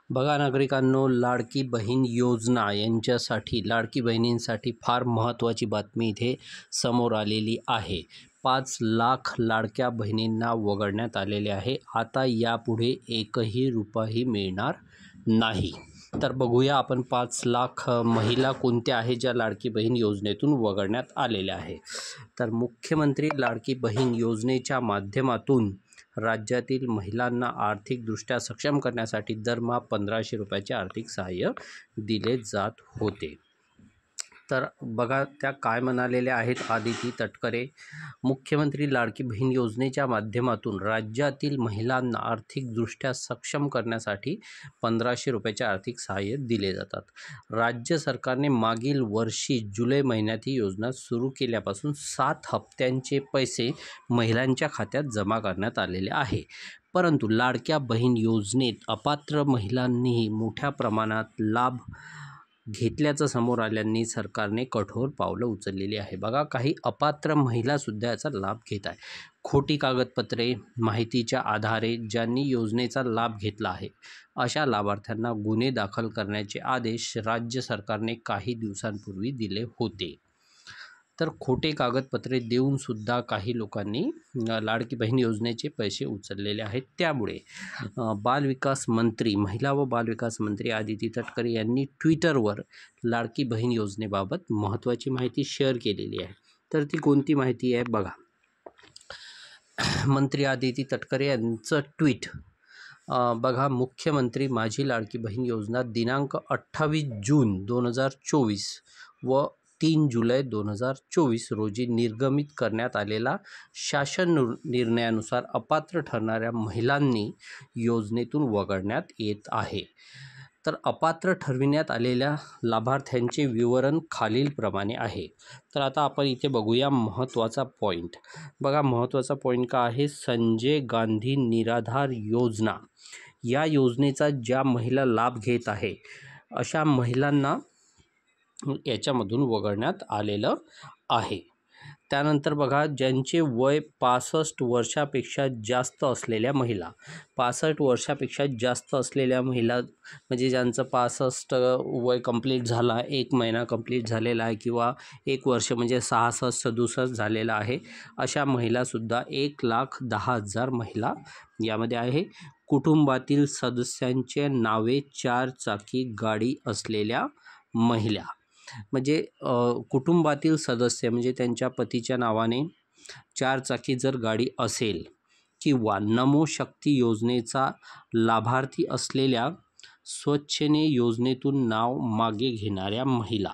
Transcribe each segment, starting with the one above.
बघा नागरिकांनो, लाडकी बहीण योजना यांच्यासाठी लाडकी बहिणींसाठी फार महत्त्वाची बातमी इथे समोर आलेली आहे. 5 लाख लाडक्या बहिणींना वगळण्यात आलेले आहे. आता यापुढे एकही रुपयाही मिळणार नाही. तर बघूया आपण 5 लाख महिला कोणत्या आहेत ज्या लाडकी बहीण योजनेतून वगळण्यात आलेल्या आहे. तर मुख्यमंत्री लाडकी बहीण योजनेच्या माध्यमातून राज्यातील महिलांना आर्थिकदृष्ट्या सक्षम करण्यासाठी दरमहा 1500 रुपयाचे आर्थिक सहाय्य दिले जात होते. तर बघा त्या काय म्हणालेल्या आहेत आदिती तटकरे. मुख्यमंत्री लाडकी बहीण योजनेच्या माध्यमातून राज्यातील महिलांना आर्थिकदृष्ट्या सक्षम करण्यासाठी 1500 रुपयाचे आर्थिक सहाय्य दिले जातात. राज्य सरकारने मागील वर्षी जुलै महिन्यात ही योजना सुरू केल्यापासून 7 हप्त्यांचे पैसे महिलांच्या खात्यात जमा करण्यात आलेले आहे. परंतु लाडक्या बहीण योजनेत अपात्र महिलांनीही मोठ्या प्रमाणात लाभ घेतल्याचं समोर आल्याने सरकारने कठोर पावलं उचललेली आहे. बघा, काही अपात्र महिलासुद्धा याचा लाभ घेत आहे. खोटी कागदपत्रे माहितीच्या आधारे ज्यांनी योजनेचा लाभ घेतला आहे अशा लाभार्थ्यांना गुन्हे दाखल करण्याचे आदेश राज्य सरकारने काही दिवसांपूर्वी दिले होते. तर खोटे कागदपत्रे देऊनसुद्धा काही लोकांनी लाडकी बहीण योजनेचे पैसे उचललेले आहेत. त्यामुळे बालविकास मंत्री महिला व बालविकास मंत्री आदिती तटकरे यांनी ट्विटरवर लाडकी बहीण योजनेबाबत महत्त्वाची माहिती शेअर केलेली आहे. तर ती कोणती माहिती आहे बघा. मंत्री आदिती तटकरे यांचं ट्विट बघा. मुख्यमंत्री माझी लाडकी बहीण योजना दिनांक 28 जून 2024 व 3 जुलै 2024 रोजी निर्गमित करण्यात आलेला शासन निर्णयानुसार अपात्र ठरणाऱ्या महिलांनी योजनेतून वगळण्यात येत आहे. तर अपात्र ठरविण्यात आलेल्या लाभार्थ्यांचे विवरण खालीलप्रमाणे आहे. तर आता आपण इथे बघूया महत्त्वाचा पॉईंट. बघा, महत्त्वाचा पॉईंट का आहे. संजय गांधी निराधार योजना या योजनेचा ज्या महिला लाभ घेत आहे अशा महिलांना याच्यामधून वगळण्यात आलेलं आहे. त्यानंतर बघा, ज्यांचे वय 65 वर्षापेक्षा जास्त असलेल्या महिला 65 वर्षापेक्षा जास्त असलेल्या महिला म्हणजे ज्यांचं 65 वय कंप्लीट झाला, 1 महिना कंप्लीट झालेला आहे किंवा 1 वर्ष म्हणजे 66-67 झालेला आहे अशा महिलासुद्धा 1,10,000 महिला यामध्ये आहे. कुटुंबातील सदस्यांच्या नावे 4 चाकी गाडी असलेल्या महिला म्हणजे कुटुंबातील सदस्य म्हणजे त्यांच्या पतीच्या नावाने 4 चाकी जर गाडी असेल किंवा नमो शक्ती योजनेचा लाभार्थी असलेल्या स्वच्छने योजनेतून नाव मागे घेणाऱ्या महिला.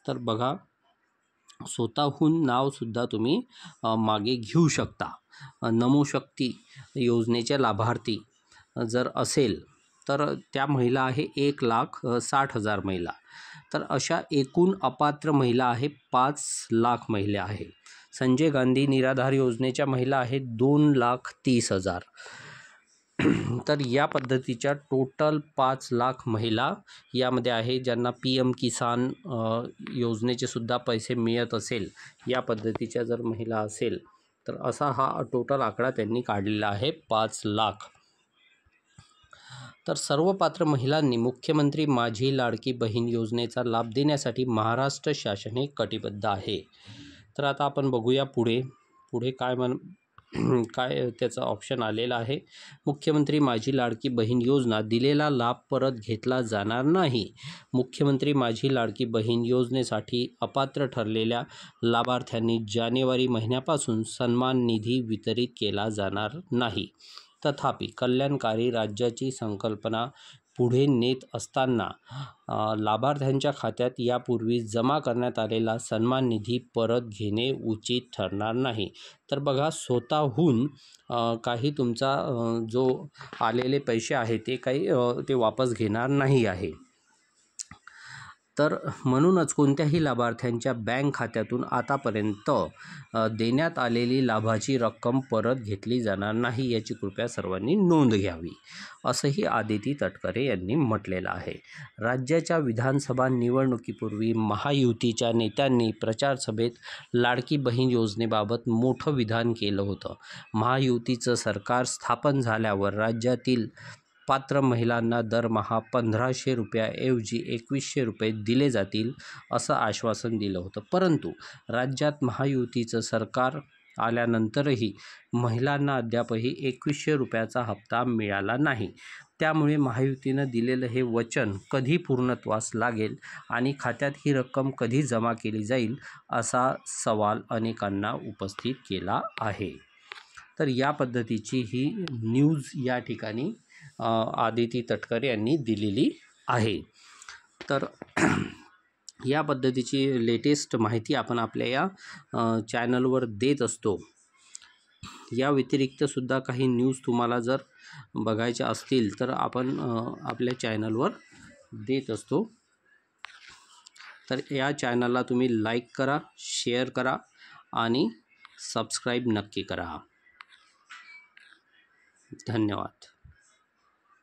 तर बघा, स्वतःहून नावसुद्धा तुम्ही मागे घेऊ शकता. नमो शक्ती योजनेच्या लाभार्थी जर असेल तर त्या महिला आहे 1,60,000 महिला. तर अशा एकूण अपात्र महिला आहे 5 लाख महिला आहे. संजय गांधी निराधार योजनेच्या महिला आहेत 2,30,000. तर या पद्धतीच्या टोटल 5 लाख महिला यामध्ये आहे ज्यांना PM किसान योजनेचे सुद्धा पैसे मिळत असेल. या पद्धतीच्या जर महिला असेल तर असा हा टोटल आकडा त्यांनी काढलेला आहे 5 लाख. तर सर्व पात्र महिलांनी मुख्यमंत्री माझी लाडकी बहीण योजनेचा लाभ देण्यासाठी महाराष्ट्र शासन हे कटिबद्ध आहे. तर आता आपण बघूया पुढे काय त्याचं ऑप्शन आलेलं आहे. मुख्यमंत्री माझी लाडकी बहीण योजना दिलेला लाभ परत घेतला जाणार नाही. मुख्यमंत्री माझी लाडकी बहीण योजनेसाठी अपात्र ठरलेल्या लाभार्थ्यांनी जानेवारी महिन्यापासून सन्मान निधी वितरित केला जाणार नाही. तथापि कल्याणकारी राज्याची संकल्पना पुढे नेत असताना लाभार्थ्यांच्या खात्यात यापूर्वी जमा करण्यात आलेला सन्मान निधी परत घेणे उचित ठरणार नाही. तर बघा, स्वतःहून काही तुमचा जो आलेले पैसे आहे ते वापस घेणार नाही आहे. तर म्हणूनच कोणत्याही लाभार्थ्यांच्या बँक खात्यातून आतापर्यंत देण्यात आलेली लाभाची रक्कम परत घेतली जाणार नाही याची कृपया सर्वांनी नोंद घ्यावी, असंही आदिती तटकरे यांनी म्हटलेलं आहे. राज्याच्या विधानसभा निवडणुकीपूर्वी महायुतीच्या नेत्यांनी प्रचारसभेत लाडकी बहीण योजनेबाबत मोठं विधान केलं होतं. महायुतीचं सरकार स्थापन झाल्यावर राज्यातील पात्र महिलांना दरमहा 1,500 रुपयाऐवजी 2,100 रुपये दिले जातील असं आश्वासन दिलं होतं. परंतु राज्यात महायुतीचं सरकार आल्यानंतरही महिलांना अद्यापही 2,100 रुपयाचा हप्ता मिळाला नाही. त्यामुळे महायुतीनं दिलेलं हे वचन कधी पूर्णत्वास लागेल आणि खात्यात ही रक्कम कधी जमा केली जाईल असा सवाल अनेकांना उपस्थित केला आहे. तर या पद्धतीची ही न्यूज या ठिकाणी आदिती तटकरे यांनी दिलेली आहे. तर या पद्धतीची लेटेस्ट माहिती आपण आपल्या या चॅनलवर देत असतो. या व्यतिरिक्तसुद्धा काही न्यूज तुम्हाला जर बघायच्या असतील तर आपण आपल्या चॅनलवर देत असतो. तर या चॅनलला तुम्ही लाईक करा, शेअर करा आणि सबस्क्राईब नक्की करा. धन्यवाद.